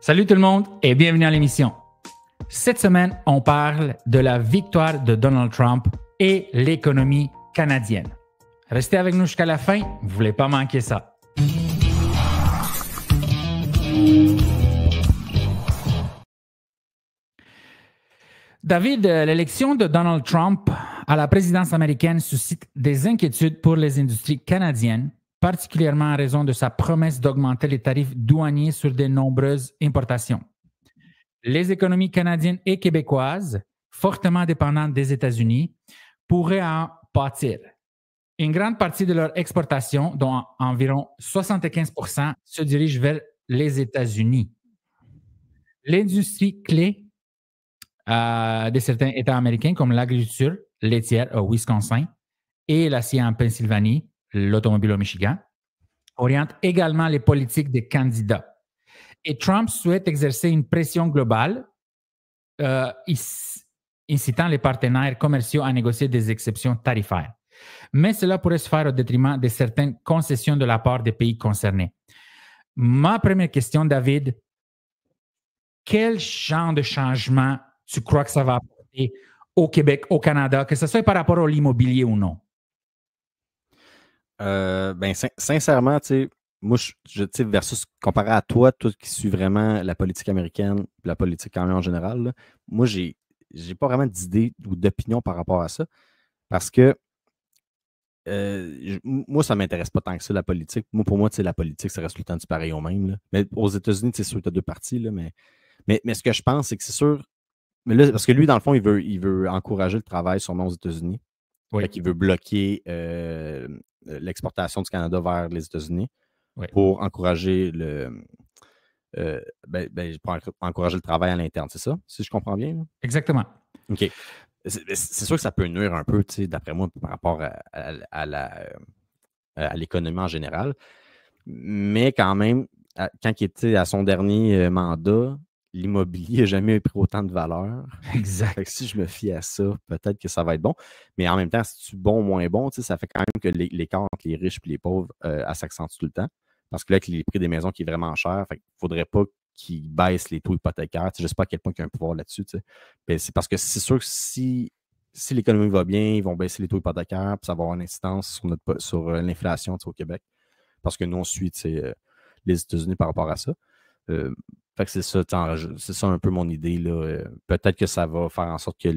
Salut tout le monde et bienvenue à l'émission. Cette semaine, on parle de la victoire de Donald Trump et l'économie canadienne. Restez avec nous jusqu'à la fin, vous ne voulez pas manquer ça. David, l'élection de Donald Trump à la présidence américaine suscite des inquiétudes pour les industries canadiennes, particulièrement en raison de sa promesse d'augmenter les tarifs douaniers sur de nombreuses importations. Les économies canadiennes et québécoises, fortement dépendantes des États-Unis, pourraient en pâtir. Une grande partie de leur exportation, dont environ 75%, se dirige vers les États-Unis. L'industrie clé de certains États américains, comme l'agriculture laitière au Wisconsin et l'acier en Pennsylvanie, l'automobile au Michigan, oriente également les politiques des candidats. Et Trump souhaite exercer une pression globale, incitant les partenaires commerciaux à négocier des exceptions tarifaires. Mais cela pourrait se faire au détriment de certaines concessions de la part des pays concernés. Ma première question, David, quel genre de changement tu crois que ça va apporter au Québec, au Canada, que ce soit par rapport à l'immobilier ou non? Sincèrement, tu sais, moi, versus comparé à toi qui suis vraiment la politique américaine, la politique en général, là, moi, j'ai pas vraiment d'idée ou d'opinion par rapport à ça. Parce que moi, ça ne m'intéresse pas tant que ça, la politique. Moi, pour moi, la politique, ça reste tout le temps du pareil au même. Là. Mais aux États-Unis, c'est sûr que tu as deux partis, là, mais ce que je pense, c'est que c'est sûr. Mais là, parce que lui, dans le fond, il veut encourager le travail sûrement aux États-Unis. Oui. Il veut bloquer l'exportation du Canada vers les États-Unis pour encourager pour encourager le travail à l'interne. C'est ça, si je comprends bien? Là? Exactement. OK. C'est sûr que ça peut nuire un peu, d'après moi, par rapport à l'économie en général. Mais quand même, quand il était à son dernier mandat, l'immobilier n'a jamais pris autant de valeur. Exact. Fait que si je me fie à ça, peut-être que ça va être bon. Mais en même temps, si tu es bon ou moins bon, ça fait quand même que l'écart entre les riches et les pauvres, elle s'accentue tout le temps. Parce que là, avec les prix des maisons qui est vraiment cher, il ne faudrait pas qu'ils baissent les taux hypothécaires. Je ne sais pas à quel point il y a un pouvoir là-dessus. C'est parce que c'est sûr que si l'économie va bien, ils vont baisser les taux hypothécaires, puis ça va avoir une incidence sur l'inflation au Québec. Parce que nous, on suit les États-Unis par rapport à ça. Fait que c'est ça un peu mon idée. Là. Peut-être que ça va faire en sorte que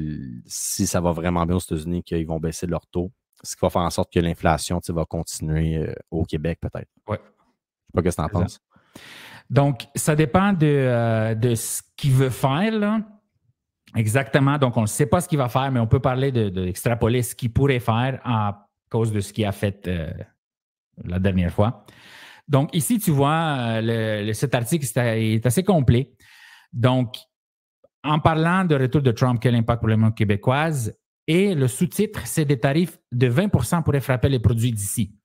si ça va vraiment bien aux États-Unis, qu'ils vont baisser leur taux. Ce qui va faire en sorte que l'inflation va continuer au Québec, peut-être. Oui. Je sais pas ce que tu en penses. Donc, ça dépend de ce qu'il veut faire, là. Exactement. Donc, on ne sait pas ce qu'il va faire, mais on peut parler d'extrapoler ce qu'il pourrait faire à cause de ce qu'il a fait la dernière fois. Donc, ici, tu vois, cet article est assez complet. Donc, en parlant de retour de Trump, quel impact pour les mondes québécoises, et le sous-titre, c'est des tarifs de 20% pourraient frapper les produits d'ici.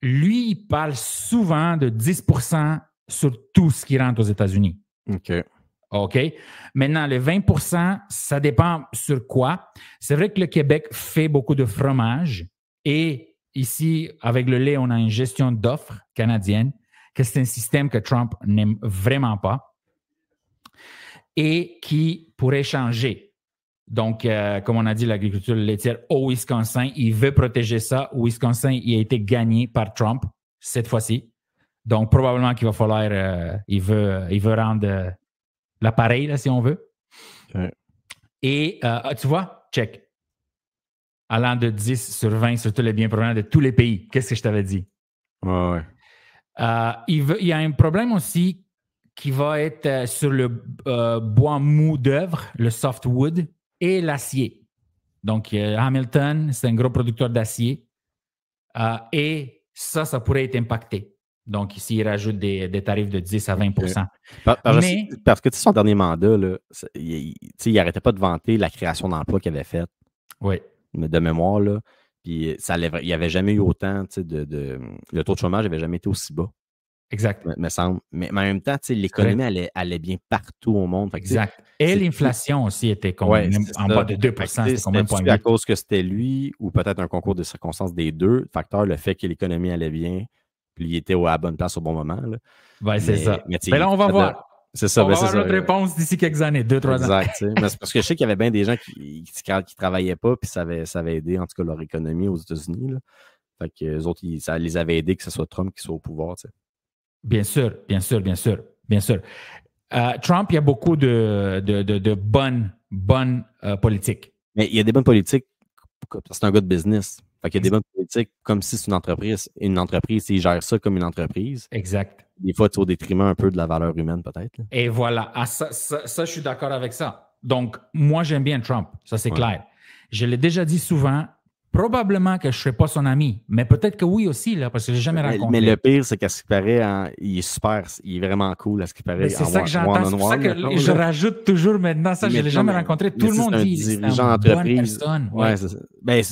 Lui, il parle souvent de 10% sur tout ce qui rentre aux États-Unis. OK. Maintenant, le 20%, ça dépend sur quoi. C'est vrai que le Québec fait beaucoup de fromage et ici, avec le lait, on a une gestion d'offres canadienne, que c'est un système que Trump n'aime vraiment pas et qui pourrait changer. Donc, comme on a dit, l'agriculture laitière au Wisconsin, il veut protéger ça. Au Wisconsin, il a été gagné par Trump cette fois-ci. Donc, probablement qu'il va falloir, il veut rendre l'appareil, là, si on veut. Ouais. Et tu vois, check. Allant de 10 sur 20 sur tous les biens provenant de tous les pays. Qu'est-ce que je t'avais dit? Ouais. Il y a un problème aussi qui va être sur le bois mou d'œuvre, le softwood, et l'acier. Donc, Hamilton, c'est un gros producteur d'acier. Et ça pourrait être impacté. Donc, ici, il rajoute des tarifs de 10 à 20%. Okay. Parce que son dernier mandat, là, il n'arrêtait pas de vanter la création d'emplois qu'il avait faite. Oui. De mémoire, là. Puis il n'y avait jamais eu autant, le taux de chômage n'avait jamais été aussi bas. Exact. Me semble. Mais en même temps, l'économie allait bien partout au monde. Fait que, exact. Et l'inflation aussi était en bas de 2%. C'était quand même à cause que c'était lui ou peut-être un concours de circonstances des deux facteurs, le fait que l'économie allait bien, puis il était à la bonne place au bon moment. Là. Ben, c'est ça. Mais là, on va voir. C'est ça. On va avoir notre réponse d'ici quelques années, 2-3 ans. Exact. Mais c'est parce que je sais qu'il y avait bien des gens qui travaillaient pas, puis ça avait aidé, en tout cas, leur économie aux États-Unis. Là. Fait que les autres, ça les avait aidés que ce soit Trump qui soit au pouvoir. T'sais. Bien sûr. Trump, il y a beaucoup de bonnes politiques. Mais il y a des bonnes politiques, c'est un gars de business. Fait qu'il y a des bonnes politiques comme si c'est une entreprise. Une entreprise, il gère ça comme une entreprise. Exact. Des fois, au détriment un peu de la valeur humaine, peut-être. Là. Et voilà. Ça, je suis d'accord avec ça. Donc, moi, j'aime bien Trump. Ça, c'est clair. Je l'ai déjà dit souvent. Probablement que je ne serai pas son ami, mais peut-être que oui aussi, là, parce que je l'ai jamais rencontré. Mais le pire, c'est qu'à ce qui paraît, il est super, il est vraiment cool à ce qui paraît. C'est ça que j'entends. C'est pour ça que je rajoute toujours maintenant ça. Je ne l'ai jamais rencontré. Tout le monde dit c'est une bonne personne. Ouais, c'est ça. Ben,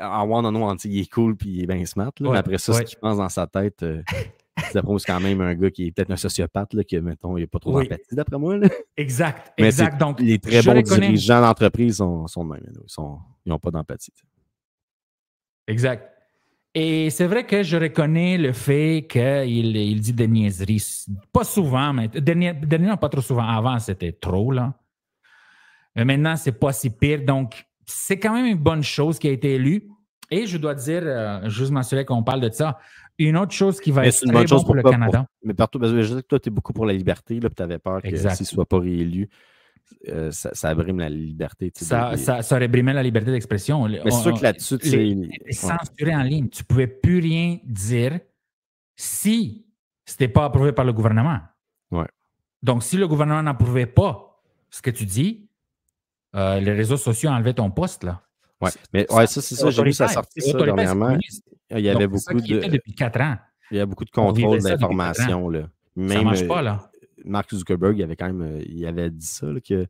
en one-on-one, il est cool puis il est bien smart. Là. Ouais, après ça, ce qu'il pense dans sa tête, ça prouve quand même un gars qui est peut-être un sociopathe, là, que, mettons, il n'y a pas trop d'empathie, d'après moi. Là. Exact. Donc, les très bons dirigeants d'entreprise sont de même. Ils n'ont pas d'empathie. Exact. Et c'est vrai que je reconnais le fait qu'il dit des niaiseries. Pas souvent, mais dernièrement, pas trop souvent. Avant, c'était trop, là. Mais maintenant, c'est pas si pire. Donc, c'est quand même une bonne chose qui a été élue. Et je dois dire, juste m'assurer qu'on parle de ça, une autre chose qui va être très bonne pour le Canada. Mais partout, parce que je sais que toi, tu es beaucoup pour la liberté, puis tu avais peur que s'il ne soit pas réélu, ça abrime la liberté. Ça aurait brimé la liberté d'expression. Mais c'est sûr que là-dessus, c'est censuré en ligne. Tu ne pouvais plus rien dire si ce n'était pas approuvé par le gouvernement. Ouais. Donc, si le gouvernement n'approuvait pas ce que tu dis, les réseaux sociaux enlevaient ton poste, là. Oui, mais c'est ça. J'ai vu ça sortir ça dernièrement. Il y avait beaucoup de... depuis 4 ans. Il y a beaucoup de contrôle d'information. Là. Même, ça ne marche pas, là. Mark Zuckerberg, il avait dit ça, là, qu'il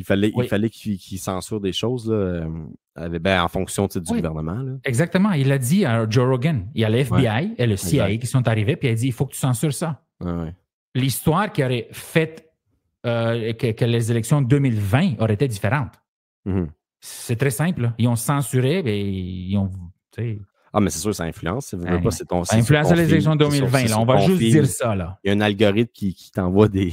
fallait qu'il censure des choses là, en fonction du gouvernement. Là. Exactement. Il a dit à Joe Rogan. Il y a le FBI et le CIA qui sont arrivés, puis il a dit il faut que tu censures ça. Ouais. L'histoire qui aurait fait que les élections 2020 auraient été différentes. Mm-hmm. C'est très simple. Là. Ils ont censuré, mais ils ont. Ah, mais c'est sûr, ça influence. Ça influence les élections 2020. Là. On va juste dire ça. Là. Il y a un algorithme qui t'envoie des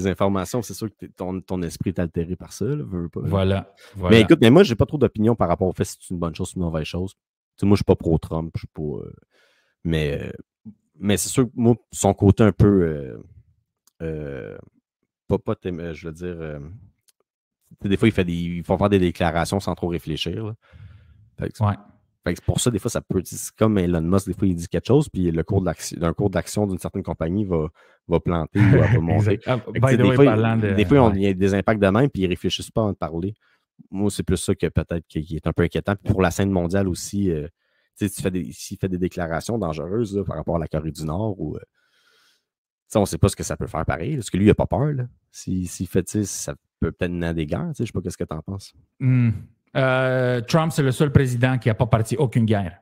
informations. C'est sûr que ton esprit est altéré par ça. Là, Voilà. Mais écoute, moi, j'ai pas trop d'opinion par rapport au fait si c'est une bonne chose ou une mauvaise chose. Moi, je suis pas pro-Trump. Je suis pas. Mais c'est sûr que moi, son côté un peu. Je veux dire. Des fois, il faut faire des déclarations sans trop réfléchir. Là. Fait que pour ça, des fois, ça peut. C'est comme Elon Musk, des fois, il dit quelque chose, puis le cours d'action d'une certaine compagnie va planter ou va monter. Des fois, il y a des impacts de même, puis ils ne réfléchissent pas avant de parler. Moi, c'est plus ça que peut-être qui est un peu inquiétant. Puis pour la scène mondiale aussi, s'il fait des déclarations dangereuses là, par rapport à la Corée du Nord, ou on ne sait pas ce que ça peut faire pareil, parce que lui, il n'a pas peur. Là. S'il fait, ça peut peut-être mener à des guerres. Je ne sais pas ce que tu en penses. Trump, c'est le seul président qui n'a pas parti aucune guerre.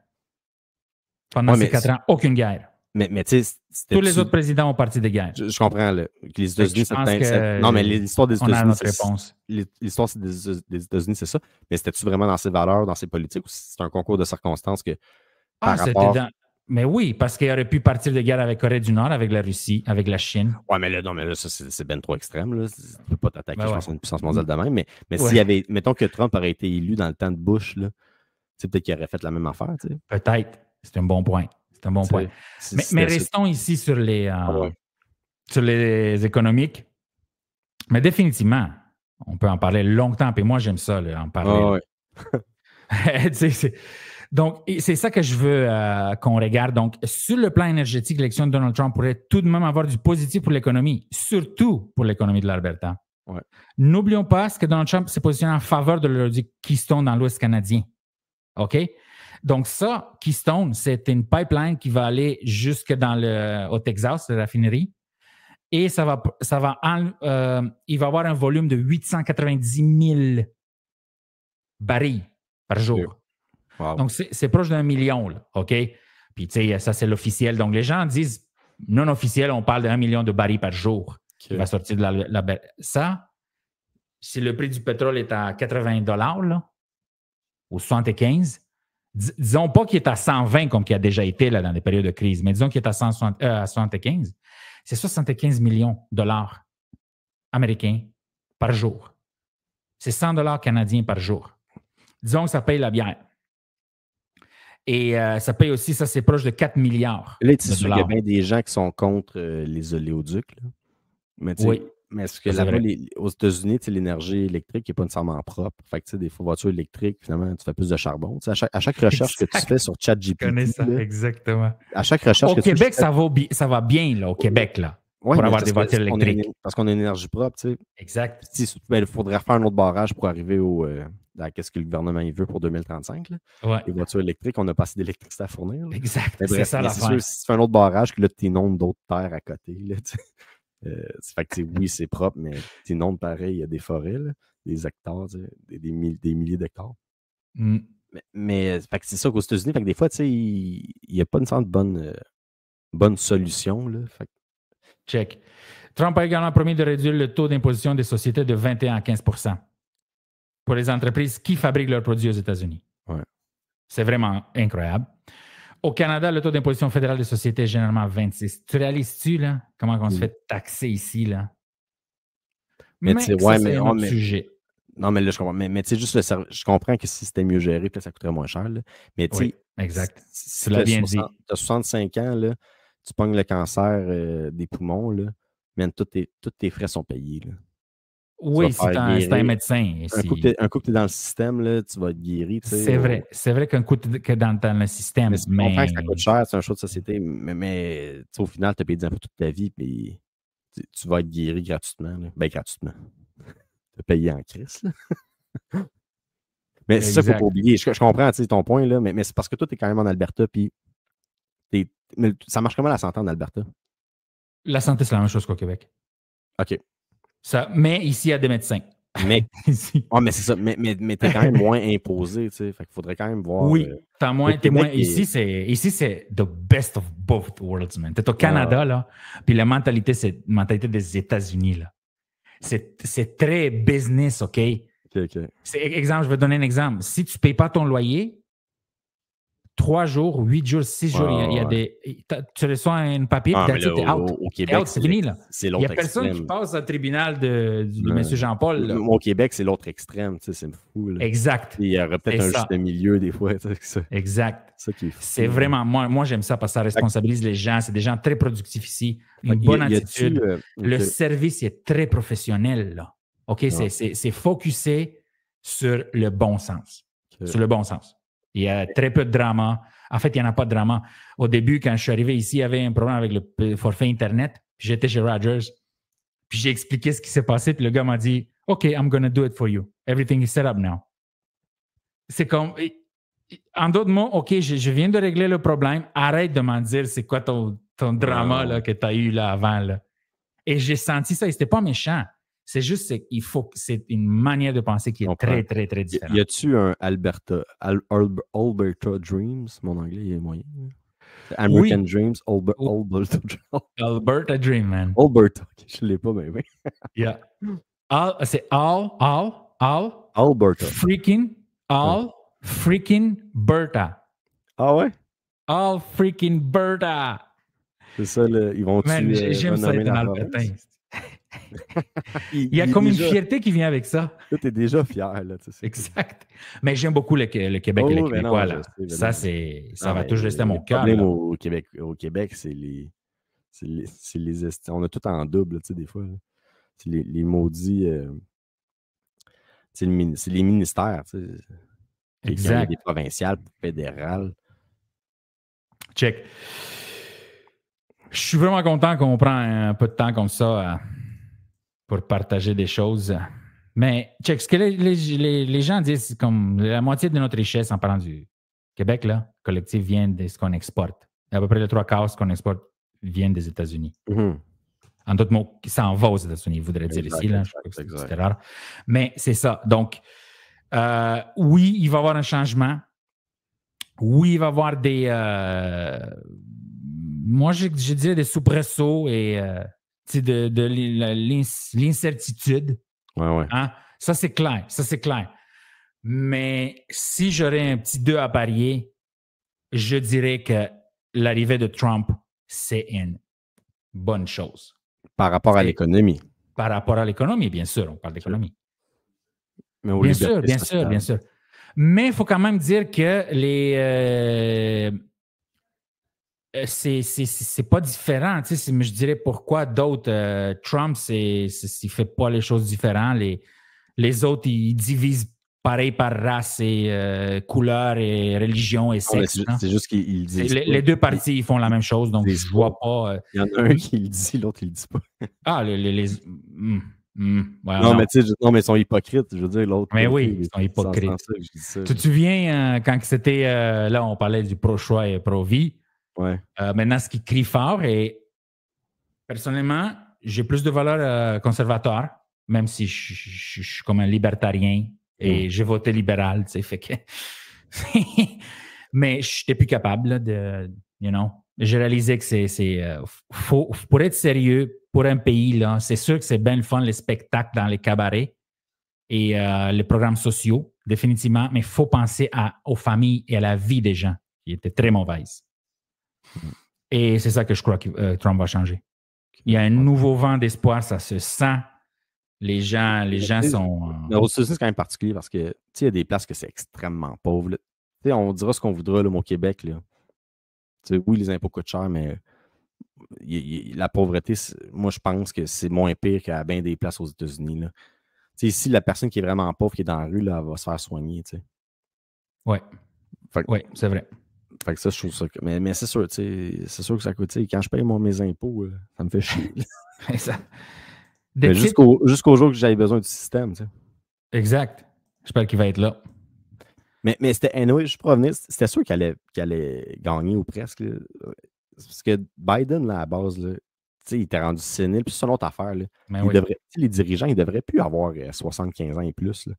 Pendant ces 4 ans, aucune guerre. Mais tu sais, tous les autres présidents ont parti des guerres. Je comprends. Là, que les États-Unis, non, mais l'histoire des États-Unis. On a notre réponse. L'histoire des États-Unis, c'est ça. Mais c'était-tu vraiment dans ses valeurs, dans ses politiques, ou c'est un concours de circonstances que. Mais oui, parce qu'il aurait pu partir de guerre avec la Corée du Nord, avec la Russie, avec la Chine. Ouais, mais là, ça, c'est ben trop extrême. Là. Tu ne peux pas t'attaquer, je pense, à une puissance mondiale de même. Mais s'il y avait, mettons que Trump aurait été élu dans le temps de Bush, là, peut-être qu'il aurait fait la même affaire. T'sais. Peut-être. C'est un bon point. Mais restons ici sur les économiques. Mais définitivement, on peut en parler longtemps. Et moi, j'aime ça, là, en parler. Donc, c'est ça que je veux qu'on regarde. Donc, sur le plan énergétique, l'élection de Donald Trump pourrait tout de même avoir du positif pour l'économie, surtout pour l'économie de l'Alberta. Ouais. N'oublions pas que Donald Trump s'est positionné en faveur de l'oléoduc Keystone dans l'Ouest canadien. OK? Donc, ça, Keystone, c'est une pipeline qui va aller jusque au Texas, la raffinerie. Et il va avoir un volume de 890 000 barils par jour. Wow. Donc, c'est proche d'1 million, là, OK? Puis, tu sais, ça, c'est l'officiel. Donc, les gens disent, non officiel, on parle d'1 million de barils par jour qui va sortir de la... Ça, si le prix du pétrole est à 80 $, là, ou 75, disons pas qu'il est à 120 comme qu'il a déjà été là, dans des périodes de crise, mais disons qu'il est à 75. c'est 75 millions de dollars américains par jour. C'est 100 dollars canadiens par jour. Disons que ça paye la bière. Et ça paye aussi, ça c'est proche de 4 milliards. Là, c'est sûr qu'il y a bien des gens qui sont contre les oléoducs. Là. Mais, oui. Mais est-ce que là-bas, aux États-Unis, l'énergie électrique n'est pas nécessairement propre. Fait que des fois, voitures électriques, finalement, tu fais plus de charbon. À chaque recherche que tu fais sur ChatGPT. Je connais ça, là, exactement. À chaque recherche au que Québec, tu fais, ça va bien, là, au Québec, là, ouais, pour avoir des voitures électriques. Parce qu'on a une énergie propre, tu sais. Exact. Il faudrait faire un autre barrage pour arriver à ce que le gouvernement il veut pour 2035. Là. Ouais. Les voitures électriques, on n'a pas assez d'électricité à fournir. Là. Exact. C'est ça l'affaire. Si tu fais un autre barrage, que là, tu inondes d'autres terres à côté. Là, fait que, oui, c'est propre, mais tu inondes pareil, il y a des forêts, là, des hectares, des milliers d'hectares. Mm. Mais fait que c'est ça qu'aux États-Unis, fait que des fois, il n'y a pas une sorte de bonne solution. Là, fait que... Check. Trump a également promis de réduire le taux d'imposition des sociétés de 21 à 15 pour les entreprises qui fabriquent leurs produits aux États-Unis. Ouais. C'est vraiment incroyable. Au Canada, le taux d'imposition fédérale des sociétés est généralement 26. Tu réalises-tu, là, comment on se fait taxer ici, là? Mais c'est un autre sujet. Non, mais là, je comprends. Mais tu sais, juste je comprends que si c'était mieux géré, puis ça coûterait moins cher. Là. Mais tu sais, oui, exact. Si tu as 65 ans, là, tu pognes le cancer des poumons, là, man, tous tes frais sont payés. Là. Oui, si tu es un médecin. Un coup que tu es dans le système, là, tu vas être guéri. C'est vrai. C'est vrai qu'un coup que dans le système. Mais je comprends que ça coûte cher, c'est un choix de société, mais au final, tu as payé des impôts toute ta vie, puis tu vas être guéri gratuitement. Là. Ben, gratuitement. Tu as payé en crise. Mais c'est ça qu'il ne faut pas oublier. Je comprends ton point, là, mais c'est parce que toi, tu es quand même en Alberta, puis mais ça marche comment la santé en Alberta? La santé, c'est la même chose qu'au Québec. OK. Mais ici, il y a des médecins. Mais, mais c'est ça. Mais t'es quand même moins imposé, tu sais. Fait qu'il faudrait quand même voir. Oui, t'es moins. Ici, c'est the best of both worlds, man. T'es au Canada, là. Puis la mentalité, c'est la mentalité des États-Unis, là. C'est très business, OK? Exemple, je vais donner un exemple. Si tu ne payes pas ton loyer, 3 jours, 8 jours, 6 jours, il y a des. Tu reçois un papier, puis au Québec, c'est fini, là. C'est l'autre Il extrême. n'y a personne qui passe au tribunal de M. Jean-Paul. Au Québec, c'est l'autre extrême, tu sais, c'est fou. Là. Exact. Il y aurait peut-être un juste milieu, des fois. Ça. Exact. Ça qui est fou. C'est vraiment. Moi, j'aime ça parce que ça responsabilise les gens. C'est des gens très productifs ici. Une bonne attitude. Le service est très professionnel, là. OK? C'est focusé sur le bon sens. Sur le bon sens. Il y a très peu de drama. En fait, il n'y en a pas de drama. Au début, quand je suis arrivé ici, il y avait un problème avec le forfait Internet. Puis j'étais chez Rogers. Puis j'ai expliqué ce qui s'est passé. Puis le gars m'a dit, OK, I'm going to do it for you. Everything is set up now. C'est comme, en d'autres mots, OK, je viens de régler le problème. Arrête de m'en dire c'est quoi ton drama là, que tu as eu là avant. Là. Et j'ai senti ça. Et c'était pas méchant. C'est juste c'est une manière de penser qui est très, très, très différente. Y a-tu un Alberta Dreams? Mon anglais, il est moyen. American Dreams, Alberta Dream, man. Alberta, je ne l'ai pas, mais oui. Yeah. C'est Alberta. Freaking Berta. Ah ouais? All freaking Berta. C'est ça, là, ils vont tuer. J'aime ça être en albertain. Il y a comme une fierté qui vient avec ça. Tu es déjà fier. Là, exact. Mais j'aime beaucoup le Québec et le Québécois. Là. Ça va toujours rester à mon cœur. Le problème au Québec, c'est les on a tout en double, des fois. Là. C'est les maudits... c'est les ministères. Exact. Des provinciales, fédérales. Check. Je suis vraiment content qu'on prend un peu de temps comme ça pour partager des choses. Mais check, ce que les gens disent, comme la moitié de notre richesse en parlant du Québec, là, collectif, vient de ce qu'on exporte. Et à peu près les 3/4 ce qu'on exporte viennent des États-Unis. Mm-hmm. En d'autres mots, ça en va aux États-Unis, je voudrais dire ici. Là, je crois que c'est rare. Mais c'est ça. Donc, oui, il va y avoir un changement. Oui, il va y avoir des... moi, je dirais des soubresauts et de l'incertitude. Ouais. Hein? Ça, c'est clair. Mais si j'aurais un petit 2 à parier, je dirais que l'arrivée de Trump, c'est une bonne chose. Par rapport à l'économie. Par rapport à l'économie, bien sûr, on parle d'économie. Mais aux bien libertés sûr, bien sociales. sûr, bien sûr. Mais il faut quand même dire que les c'est pas différent. Je dirais pourquoi d'autres. Trump, il fait pas les choses différentes. Les autres, ils divisent pareil par race et couleur et religion et sexe. C'est juste qu'ils disent. Les deux partis, ils font la même chose, donc je vois pas. Il y en a un qui le dit, l'autre, il le dit pas. Ah, non, mais tu sais, ils sont hypocrites. Je veux dire, l'autre. Mais oui, ils sont hypocrites. Tu te souviens, quand c'était. Là, on parlait du pro-choix et pro-vie. Ouais. Maintenant, ce qui crie fort, et personnellement, j'ai plus de valeurs conservateurs, même si je suis comme un libertarien et j'ai voté libéral, tu sais, fait que. Mais je n'étais plus capable de. J'ai réalisé que pour être sérieux, pour un pays, là, c'est sûr que c'est bien le fun, les spectacles dans les cabarets et les programmes sociaux, définitivement, mais il faut penser aux familles et à la vie des gens, qui étaient très mauvaises. Et c'est ça que je crois que Trump va changer. Il y a un nouveau vent d'espoir, ça se sent. Les gens sont. Mais aux États-Unis, c'est quand même particulier parce que il y a des places que c'est extrêmement pauvre. On dira ce qu'on voudra, là, au Québec. Là. Oui, les impôts coûtent cher, mais la pauvreté, moi, je pense que c'est moins pire qu'à bien des places aux États-Unis. Ici, la personne qui est vraiment pauvre, qui est dans la rue, là, elle va se faire soigner. Oui. Oui, c'est vrai. Fait que ça, je trouve ça. Mais c'est sûr, c'est sûr que ça coûte. Quand je paye mes impôts, ça me fait chier. Jusqu'au jour que j'avais besoin du système. T'sais. Exact. J'espère qu'il va être là. Mais c'était, anyway, juste pour revenir, c'était sûr qu'il allait gagner ou presque. Là. Parce que Biden, là, à la base, là, il était rendu sénile, puis c'est une autre affaire. Là. Les dirigeants, ils ne devraient plus avoir 75 ans et plus. Là.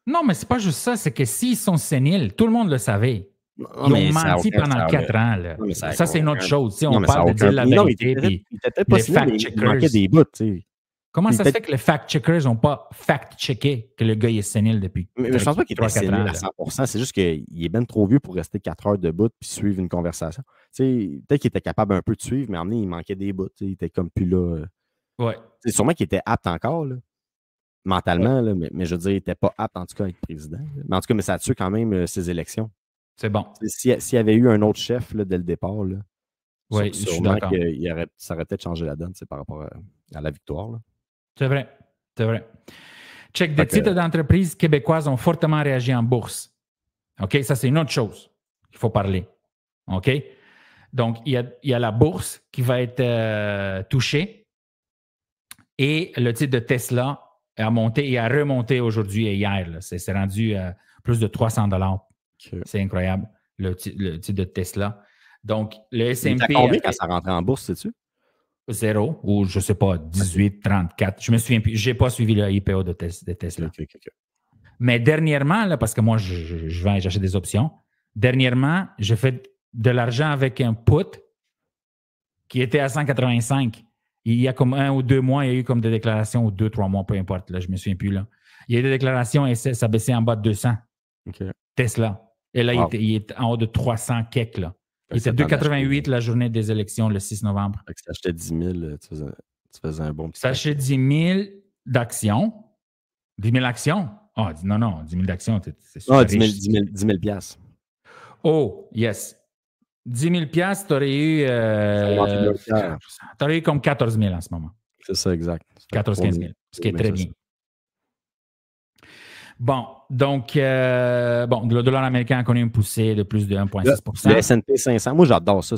Non, mais c'est pas juste ça, c'est que s'ils sont séniles, tout le monde le savait. Ils ont menti pendant 4 ans. Là. Non, ça, c'est une autre chose. On parle de dire la vérité. Il était pas sénile, il manquait des bouts. Comment ça se fait que les fact-checkers n'ont pas fact-checké que le gars est sénile depuis mais je pense pas qu'il était sénile à 100%. C'est juste qu'il est bien trop vieux pour rester 4 heures debout puis suivre une conversation. Peut-être qu'il était capable un peu de suivre, mais en il manquait des bouts. Il était comme plus là. Ouais. C'est sûrement qu'il était apte encore, là, mentalement, là, mais je veux dire, il n'était pas apte en tout cas à être président. Là. Mais en tout cas, ça a tué quand même ses élections. C'est bon. S'il y avait eu un autre chef là, dès le départ, là, je suis d'accord. Ça aurait peut-être changé la donne par rapport à la victoire. Là. C'est vrai. Check, des titres d'entreprises québécoises ont fortement réagi en bourse. OK? Ça, c'est une autre chose qu'il faut parler. OK? Donc, il y a la bourse qui va être touchée et le titre de Tesla a monté et a remonté aujourd'hui et hier. Là. C'est rendu à plus de 300 $. Okay. C'est incroyable, le titre de Tesla. Donc, le S&P... Il combien quand ça rentrait en bourse, sais-tu? 0 ou je ne sais pas, 18, 34. Je me souviens plus. Je n'ai pas suivi le IPO de Tesla. Okay. Mais dernièrement, là, parce que moi, j'achète des options, dernièrement, j'ai fait de l'argent avec un put qui était à 185. Il y a comme 1 ou 2 mois, il y a eu comme des déclarations, ou 2, 3 mois, peu importe, là, je ne me souviens plus. Là. Il y a eu des déclarations et ça baissait en bas de 200. Okay. Tesla. Et là, il est en haut de 300 kek, là. Il était 2,88 la journée des élections, le 6 novembre. Si tu achetais 10 000, tu faisais un bon petit... Tu achetais 10 000 d'actions. 10 000 actions? Oh, non, 10 000 d'actions, c'est super riche. 10 000 piastres. Oh, yes. 10 000 piastres, tu aurais eu comme 14 000 en ce moment. C'est ça, exact. 14-15 000, ce qui est très bien. Bon, donc, le dollar américain a connu une poussée de plus de 1,6 %. Le S&P 500, moi, j'adore ça.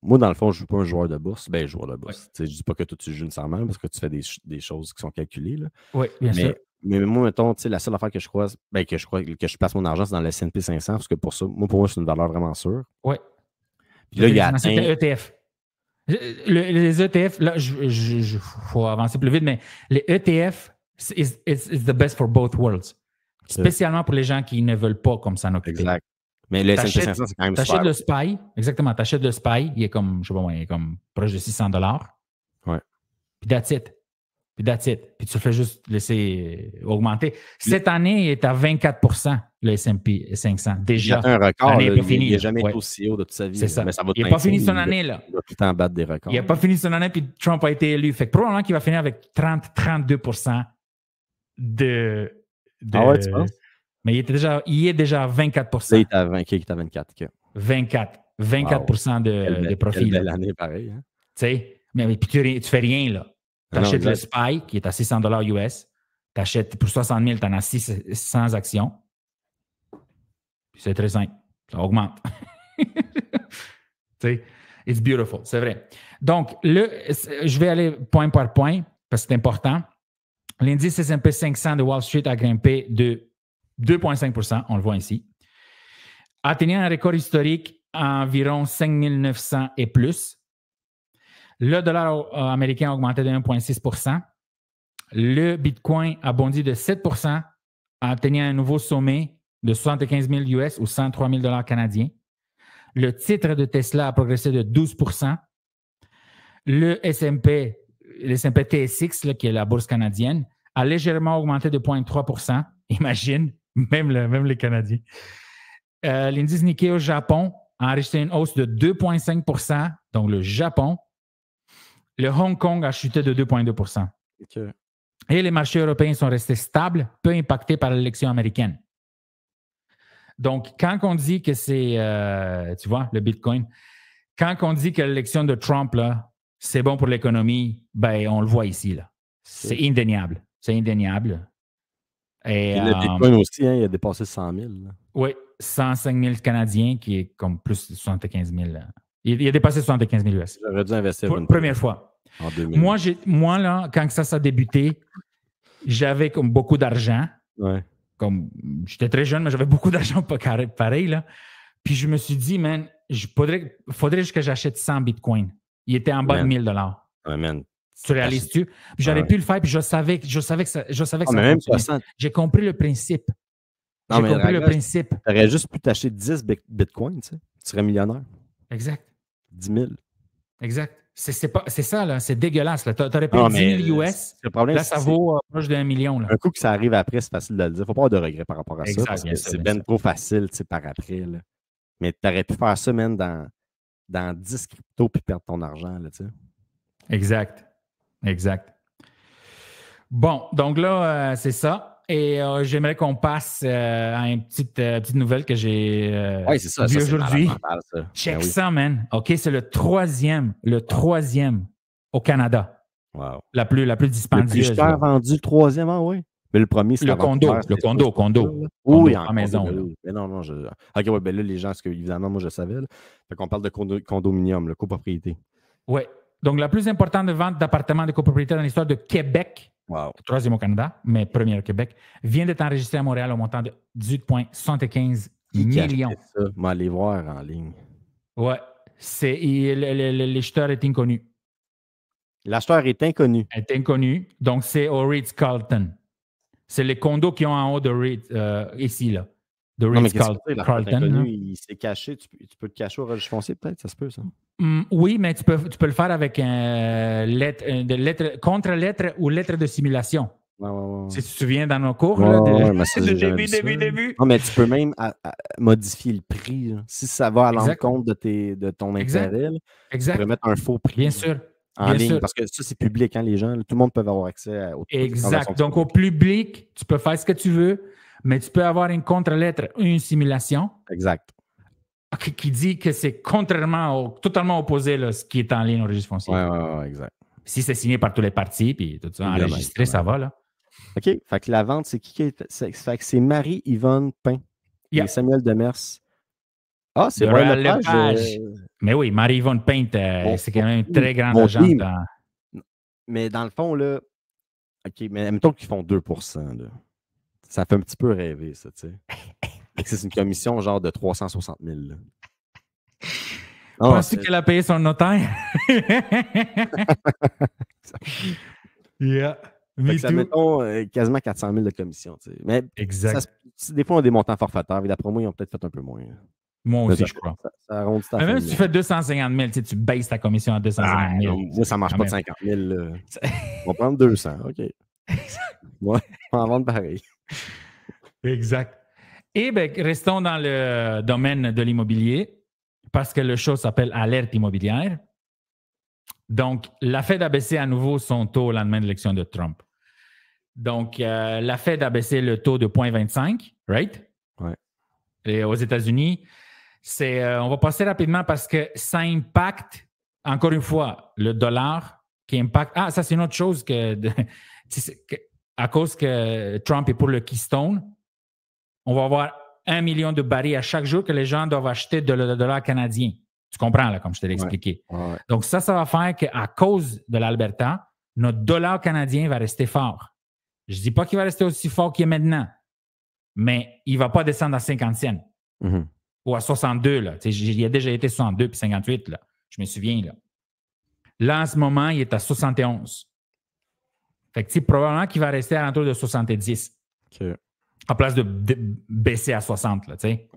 Moi, dans le fond, je ne suis pas un joueur de bourse. Ben, joueur de bourse. Ouais. Je ne dis pas que toi, tu joues nécessairement parce que tu fais des choses qui sont calculées. Là. Oui, bien sûr. Mais moi, mettons, la seule affaire que je crois que je place mon argent, c'est dans le S&P 500 parce que pour moi, c'est une valeur vraiment sûre. Oui. Puis là, il y a atteint... ETF. Les ETF, là, il faut avancer plus vite, mais les ETF, it's the best for both worlds. Spécialement pour les gens qui ne veulent pas comme ça en occuper. Exact. Mais le S&P 500, c'est quand même super. T'achètes le SPY, exactement. T'achètes le SPY, il est comme, je sais pas moi, il est comme proche de 600 $. Ouais. Puis that's it. Puis tu le fais juste laisser augmenter. Cette année, il est à 24 %. le S&P 500. Déjà, il a un record. l'année n'est pas finie. Il n'a jamais été aussi haut de toute sa vie. C'est ça. Mais ça va il n'a pas fini son année, là. Il va tout le temps battre des records. Il n'a pas fini son année, puis Trump a été élu. Fait que probablement qu'il va finir avec 30-32% de... Ah ouais, tu penses? Mais il est déjà à 24%. Là, il est à 20, qui est à 24. Okay. 24% de profit. Quelle belle année, pareil. Hein? Tu sais, mais puis tu fais rien, là. Tu achètes le SPY, qui est à 600 $ US. Tu achètes pour 60 000, tu en as 600 actions. Puis c'est très simple. Ça augmente. Tu sais, it's beautiful, c'est vrai. Donc, je vais aller point par point, parce que c'est important. L'indice S&P 500 de Wall Street a grimpé de 2,5%, on le voit ici, atteignant un record historique à environ 5 900 et plus. Le dollar américain a augmenté de 1,6%. Le Bitcoin a bondi de 7%, atteignant un nouveau sommet de 75 000 US ou 103 000 $ canadiens. Le titre de Tesla a progressé de 12%. Le S&P TSX, là, qui est la bourse canadienne, a légèrement augmenté de 0,3%. Imagine, même les Canadiens. L'indice Nikkei au Japon a enregistré une hausse de 2,5%, donc le Japon. Le Hong Kong a chuté de 2,2%. Okay. Et les marchés européens sont restés stables, peu impactés par l'élection américaine. Donc, quand on dit que c'est, tu vois, le Bitcoin, quand on dit que l'élection de Trump, là, c'est bon pour l'économie, ben, on le voit ici, là. C'est indéniable. C'est indéniable. Et le Bitcoin aussi, hein, il a dépassé 100 000. Là. Oui, 105 000 Canadiens, qui est comme plus de 75 000. Il a dépassé 75 000 US. J'aurais dû investir pour, première fois. En 2000. Moi, là, quand ça a débuté, j'avais comme beaucoup d'argent. Ouais. Comme j'étais très jeune, mais j'avais beaucoup d'argent pareil. Là. Puis je me suis dit, man, faudrait que j'achète 100 Bitcoin. Il était en bas de 1 000 $. Ouais, man. Tu réalises-tu? J'aurais pu le faire, puis je savais que ça même J'ai compris le principe. J'ai compris le principe. Tu aurais juste pu t'acheter 10 Bitcoins, tu sais. Tu serais millionnaire. Exact. 10 000. Exact. C'est ça, là. C'est dégueulasse. Tu aurais payé 10 000 US. Le problème, là, ça vaut proche d'1 million. Là. Un coup que ça arrive après, c'est facile de le dire. Il ne faut pas avoir de regrets par rapport à ça. Parce que c'est bien trop facile, tu sais, par après. Là. Mais tu aurais pu faire ça, même dans 10 cryptos puis perdre ton argent, là, tu sais. Exact. Bon, donc là, c'est ça. Et j'aimerais qu'on passe à une petite nouvelle que j'ai vue aujourd'hui. Check ça, man. OK, c'est le troisième au Canada. Wow. La plus dispendieuse. Le plus cher vendu, le troisième, oui. Mais le premier, c'est le condo. Oui, en maison. Mais non. OK, ouais, ben là, les gens, parce que évidemment, moi, je savais. Là. Fait qu'on parle de condominium, le copropriété. Oui. Donc, la plus importante vente d'appartements de copropriété dans l'histoire de Québec, troisième au Canada, mais premier au Québec, vient d'être enregistrée à Montréal au montant de 18,75 millions. Ça, moi, aller voir en ligne. Oui. L'acheteur est inconnu. L'acheteur est inconnu. Donc, c'est au Ritz-Carlton. C'est les condos qui ont en haut de Ritz, ici, là. De Ritz-Carlton. Il s'est caché. Tu peux te cacher au registre foncier, peut-être? Ça se peut, ça? Oui, mais tu peux le faire avec contre-lettre ou lettre de simulation. Ouais. Si tu te souviens dans nos cours, début. Non, mais tu peux même modifier le prix. Là. Si ça va à l'encontre de ton intérêt, là, tu peux mettre un faux prix. Bien sûr. En ligne, parce que ça, c'est public, hein, les gens. Tout le monde peut avoir accès au Exact. Donc, au public, tu peux faire ce que tu veux, mais tu peux avoir une contre-lettre ou une simulation. Exact. Qui dit que c'est totalement opposé à ce qui est en ligne au registre foncier. Oui, exact. Si c'est signé par tous les partis, puis tout ça, enregistré, ça va, là. OK. Fait que la vente, c'est qui c'est Marie-Yvonne Pain et Samuel Demers. Ah, c'est Royal Lepage. Mais oui, Marie-Yvonne Pain, c'est quand même une très grande agente. Mais dans le fond, là, OK, mais mettons qu'ils font 2%. Là. Ça fait un petit peu rêver, ça, tu sais. C'est une commission genre de 360 000. Penses-tu qu'elle a payé son notaire? Ça mettons quasiment 400 000 de commission. Tu sais. Mais des fois, on a des montants forfaitaires. Mais d'après moi, ils ont peut-être fait un peu moins. Moi aussi, je crois. Ça arrondit ta même si tu fais 250 000, tu baisses ta commission à 250 000. Moi, ça ne marche pas de 50 000. On va prendre 200. OK. Ouais, on va en vendre pareil. Exact. Et bien, restons dans le domaine de l'immobilier parce que le show s'appelle Alerte immobilière. Donc, la Fed a baissé à nouveau son taux au lendemain de l'élection de Trump. Donc, la Fed a baissé le taux de 0,25, right? Ouais. Et aux États-Unis, on va passer rapidement parce que ça impacte, encore une fois, le dollar qui impacte. Ah, ça, c'est une autre chose à cause que Trump est pour le Keystone, on va avoir 1 million de barils à chaque jour que les gens doivent acheter de le dollar canadien. Tu comprends, là, comme je te l'ai expliqué. Ouais. Donc, ça va faire qu'à cause de l'Alberta, notre dollar canadien va rester fort. Je ne dis pas qu'il va rester aussi fort qu'il est maintenant, mais il ne va pas descendre à 50 cents ou à 62. Là. Il a déjà été 62 puis 58. Là. Je me souviens. Là, en ce moment, il est à 71. Fait que probablement qu'il va rester à l'entour de 70. Okay. En place de baisser à 60. Là, fait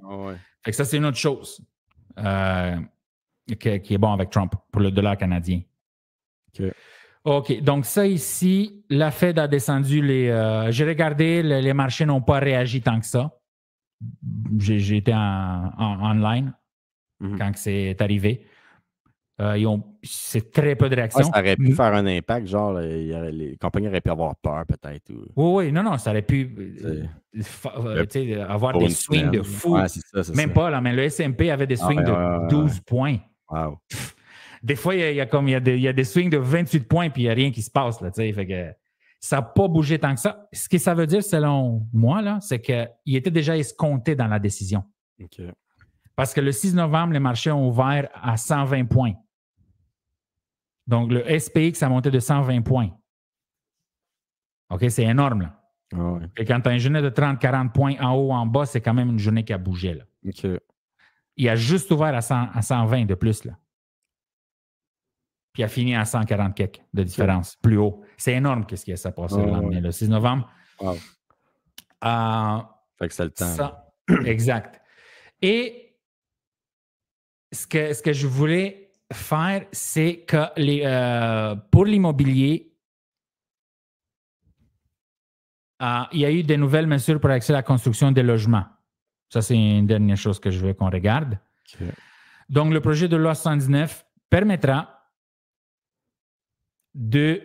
que ça, c'est une autre chose qui est bon avec Trump pour le dollar canadien. OK. Donc, ça ici, la Fed a descendu j'ai regardé, les marchés n'ont pas réagi tant que ça. J'ai été en ligne quand c'est arrivé. C'est très peu de réactions. Ça aurait pu faire un impact, genre les compagnies auraient pu avoir peur peut-être. Oui, non, ça aurait pu avoir des swings de fou. Ouais, c'est Même pas, là, mais le S&P avait des swings de 12 points. Wow. Des fois, il y a des swings de 28 points puis il n'y a rien qui se passe. Là, fait que ça n'a pas bougé tant que ça. Ce que ça veut dire, selon moi, là, c'est qu'il était déjà escompté dans la décision. Okay. Parce que le 6 novembre, les marchés ont ouvert à 120 points. Donc, le SPX a monté de 120 points. OK, c'est énorme, là. Et quand tu as une journée de 30-40 points en haut ou en bas, c'est quand même une journée qui a bougé, là. Okay. Il a juste ouvert à 120 de plus, là. Puis il a fini à 140 quelques de différence, plus haut. C'est énorme qu'est-ce qui s'est passé le lendemain, le 6 novembre. Wow. Fait que c'est le temps. Ça, exact. Et ce que je voulais faire, c'est que pour l'immobilier, il y a eu des nouvelles mesures pour accéder à la construction des logements. Ça, c'est une dernière chose que je veux qu'on regarde. Okay. Donc, le projet de loi 119 permettra de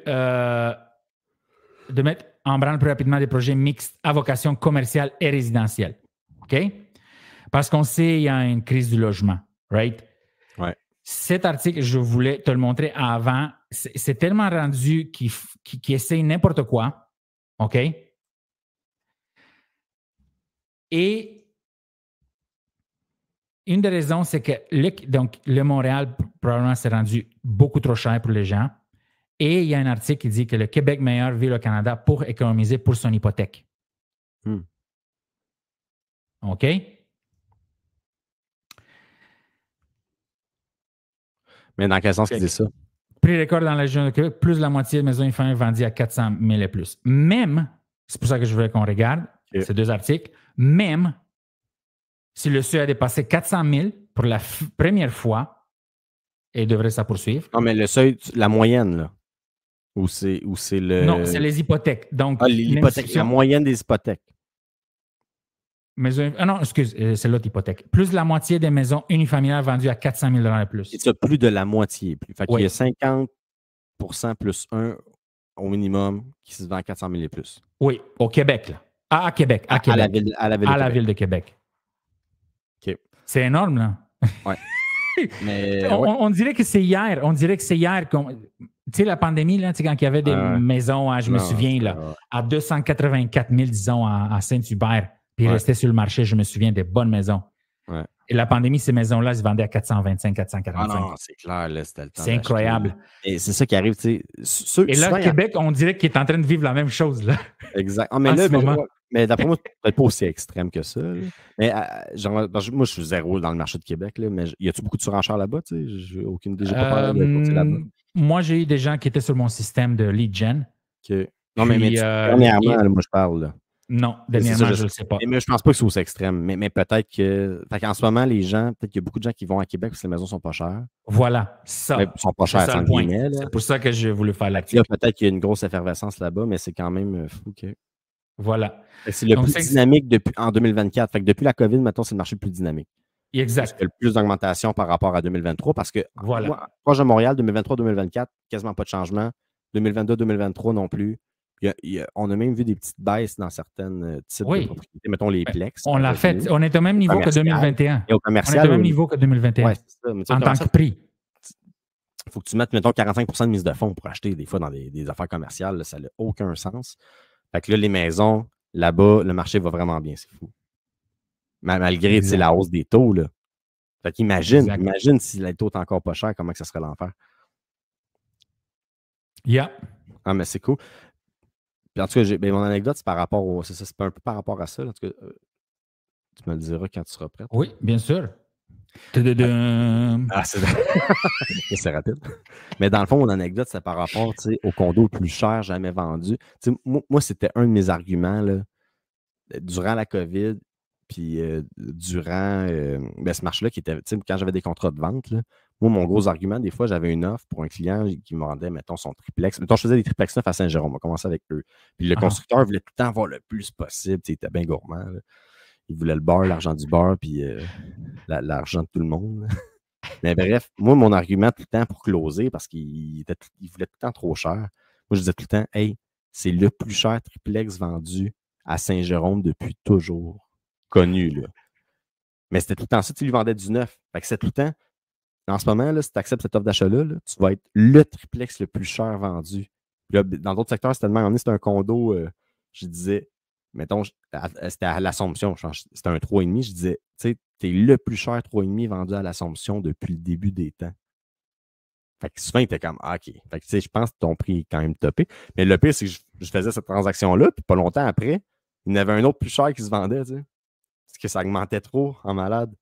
mettre en branle plus rapidement des projets mixtes à vocation commerciale et résidentielle. OK? Parce qu'on sait qu'il y a une crise du logement, right? Ouais. Cet article, je voulais te le montrer avant. C'est tellement rendu qu'il essaye n'importe quoi. OK? Et une des raisons, c'est que le Montréal, probablement, s'est rendu beaucoup trop cher pour les gens. Et il y a un article qui dit que le Québec meilleure ville au Canada pour économiser pour son hypothèque. OK? Mais dans quel sens qu'il dit ça? Prix record dans la région de Québec, plus de la moitié de maisons infirmières vendues à 400 000 et plus. Même, c'est pour ça que je voulais qu'on regarde ces deux articles, même si le seuil a dépassé 400 000 pour la première fois, et devrait ça poursuivre. Non, mais le seuil, la moyenne, là. Ou c'est le... Non, c'est les hypothèques. Donc, l'hypothèque, la moyenne des hypothèques. Non, excuse, c'est l'autre hypothèque. Plus de la moitié des maisons unifamiliales vendues à 400 000 et plus. Et ça, plus de la moitié. Fait qu'il y a 50 plus 1 au minimum qui se vend à 400 000 et plus. Oui, au Québec, là. À Québec. À Québec. À la ville de Québec. OK. C'est énorme, là. Oui. Mais on dirait que c'est hier. On dirait que c'est hier. Tu sais, la pandémie, là, quand il y avait des maisons, je me souviens, là, à 284 000, disons, à Saint-Hubert. Puis il restait sur le marché, je me souviens, des bonnes maisons. Ouais. Et la pandémie, ces maisons-là, se vendaient à 425, 445. Ah non, c'est clair, là, c'était le temps. C'est incroyable. Et c'est ça qui arrive, tu sais. Et là, Québec, on dirait qu'il est en train de vivre la même chose, là. Exact. Ah, mais d'après moi, c'est peut-être pas aussi extrême que ça. Là. Mais moi, je suis zéro dans le marché de Québec, là, mais y a-tu beaucoup de surenchères là-bas? Tu sais? J'ai aucune idée. J'ai pas parlé de côté là-bas. Moi, j'ai eu des gens qui étaient sur mon système de lead gen. Okay. Non, mais dernièrement, là, moi, je parle, là. Non, dernièrement, je ne le sais pas. Mais je pense pas que c'est aussi extrême. Mais peut-être que. Fait qu'en ce moment, les gens, peut-être qu'il y a beaucoup de gens qui vont à Québec parce que les maisons sont pas chères. Voilà, ça. Ils sont pas chères, sans guillemets. C'est pour ça que j'ai voulu faire l'article. Peut-être qu'il y a une grosse effervescence là-bas, mais c'est quand même fou que. Voilà. C'est le plus dynamique en 2024. Fait que depuis la COVID, maintenant, c'est le marché le plus dynamique. Exact. Parce qu'il y a le plus d'augmentation par rapport à 2023 parce que voilà. Proche de Montréal, 2023-2024, quasiment pas de changement. 2022-2023 non plus. On a même vu des petites baisses dans certaines types de propriétés. Mettons les Plex. On l'a fait. On est au même niveau que 2021. Et au commercial. On est au même niveau que 2021. Ouais, c'est ça. En tant que prix. Il faut que tu mettes, mettons, 45 de mise de fonds pour acheter des fois dans des affaires commerciales. Là, ça n'a aucun sens. Fait que là, les maisons, là-bas, le marché va vraiment bien. C'est fou. Malgré la hausse des taux. Là. Fait qu'imagine si les taux étaient encore pas chers, comment que ça serait l'enfer. Yeah. Ah, mais c'est cool. Puis en tout cas, mon anecdote, c'est par rapport au. C'est un peu par rapport à ça. En tout cas, tu me le diras quand tu seras prête. Oui, bien sûr. Ah, c'est rapide. Mais dans le fond, mon anecdote, c'est par rapport au condo le plus cher jamais vendu. Moi, c'était un de mes arguments là, durant la COVID, puis durant ce marché-là, qui était, quand j'avais des contrats de vente, là, moi, mon gros argument, des fois, j'avais une offre pour un client qui me rendait, mettons, son triplex. Mettons, je faisais des triplex neufs à Saint-Jérôme. On va commencer avec eux. Puis le constructeur voulait tout le temps avoir le plus possible. Il était bien gourmand. Là. Il voulait le beurre, l'argent du beurre, puis l'argent de tout le monde. Mais bref, moi, mon argument tout le temps pour closer, parce qu'il voulait tout le temps trop cher, moi, je disais tout le temps, hey, c'est le plus cher triplex vendu à Saint-Jérôme depuis toujours. Connu, là. Mais c'était tout le temps ça, tu lui vendais du neuf. Fait que c'est tout le temps, en ce moment, là, si tu acceptes cette offre d'achat-là, là, tu vas être le triplex le plus cher vendu. Puis là, dans d'autres secteurs, c'était tellement, c'était un condo, je disais, mettons, c'était à l'Assomption, c'était un 3,5, je disais, tu sais, t'es le plus cher 3,5 vendu à l'Assomption depuis le début des temps. Fait que souvent, il était comme, OK. Fait que, tu sais, je pense que ton prix est quand même topé. Mais le pire, c'est que je faisais cette transaction-là, puis pas longtemps après, il y en avait un autre plus cher qui se vendait, tu sais. Parce que ça augmentait trop en malade.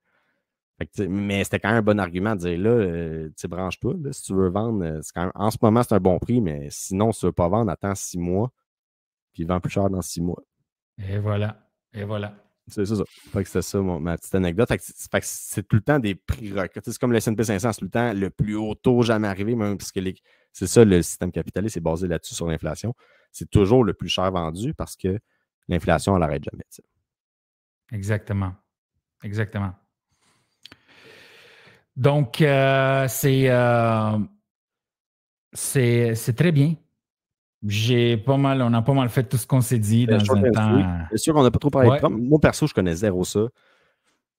Fait que, mais c'était quand même un bon argument de dire, là, tu sais, branche-toi, là, si tu veux vendre, c'est quand même, en ce moment, c'est un bon prix, mais sinon, si tu veux pas vendre, attends 6 mois, puis il vend plus cher dans 6 mois. Et voilà. Et voilà. C'est ça. Fait que c'était ça, ma petite anecdote. Fait que c'est tout le temps des prix records. C'est comme le S&P 500, c'est tout le temps le plus haut taux jamais arrivé, même parce que c'est ça, le système capitaliste est basé là-dessus sur l'inflation. C'est toujours le plus cher vendu parce que l'inflation, elle n'arrête jamais. T'sais. Exactement. Donc, c'est très bien. On a pas mal fait tout ce qu'on s'est dit dans un temps. C'est sûr qu'on n'a pas trop parlé de Trump. Moi, perso, je connais zéro ça.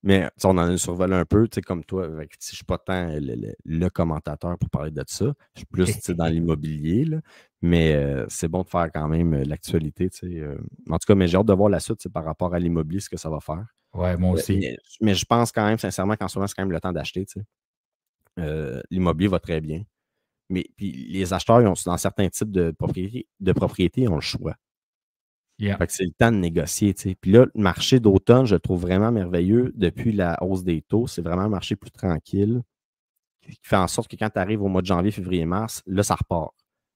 Mais on en a survolé un peu, comme toi. Je ne suis pas tant le commentateur pour parler de ça. Je suis plus dans l'immobilier. Là. Mais c'est bon de faire quand même l'actualité. En tout cas, mais j'ai hâte de voir la suite par rapport à l'immobilier, ce que ça va faire. Ouais, moi aussi. Mais je pense quand même, sincèrement, qu'en ce moment, c'est quand même le temps d'acheter. L'immobilier va très bien. Mais puis les acheteurs, dans certains types de propriétés, ont le choix. Yeah. Fait que c'est le temps de négocier. T'sais. Puis là, le marché d'automne, je le trouve vraiment merveilleux. Depuis la hausse des taux, c'est vraiment un marché plus tranquille qui fait en sorte que quand tu arrives au mois de janvier, février, mars, là, ça repart.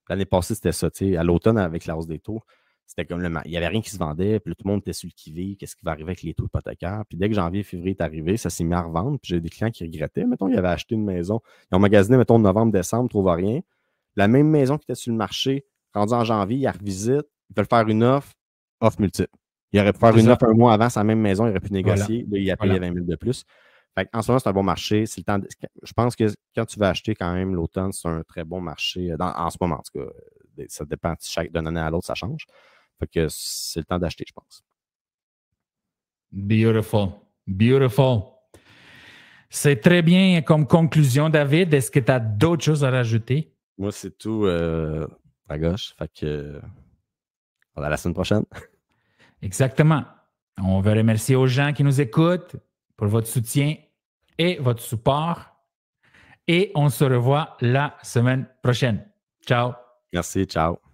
L'année passée, c'était ça. À l'automne, avec la hausse des taux, c'était comme il n'y avait rien qui se vendait. Puis là, tout le monde était sur le qui-vive. Qu'est-ce qui va arriver avec les taux hypothécaires? Puis dès que janvier, février est arrivé, ça s'est mis à revendre. Puis j'ai des clients qui regrettaient. Mettons, ils avaient acheté une maison. Ils ont magasiné, mettons, novembre, décembre, ne trouvent rien. La même maison qui était sur le marché, rendue en janvier, ils la revisitent. Ils veulent faire une offre multiple. Il aurait pu faire une offre un mois avant sa même maison, il aurait pu négocier. Voilà. Là, il a payé 20 000 de plus. Fait en ce moment, c'est un bon marché. C'est le temps je pense que quand tu vas acheter quand même l'automne, c'est un très bon marché. En ce moment, en tout cas, ça dépend d'une année à l'autre, ça change. Fait que c'est le temps d'acheter, je pense. Beautiful. C'est très bien comme conclusion, David. Est-ce que tu as d'autres choses à rajouter? Moi, c'est tout à gauche. Fait que à la semaine prochaine. Exactement. On veut remercier aux gens qui nous écoutent pour votre soutien et votre support. Et on se revoit la semaine prochaine. Ciao. Merci, ciao.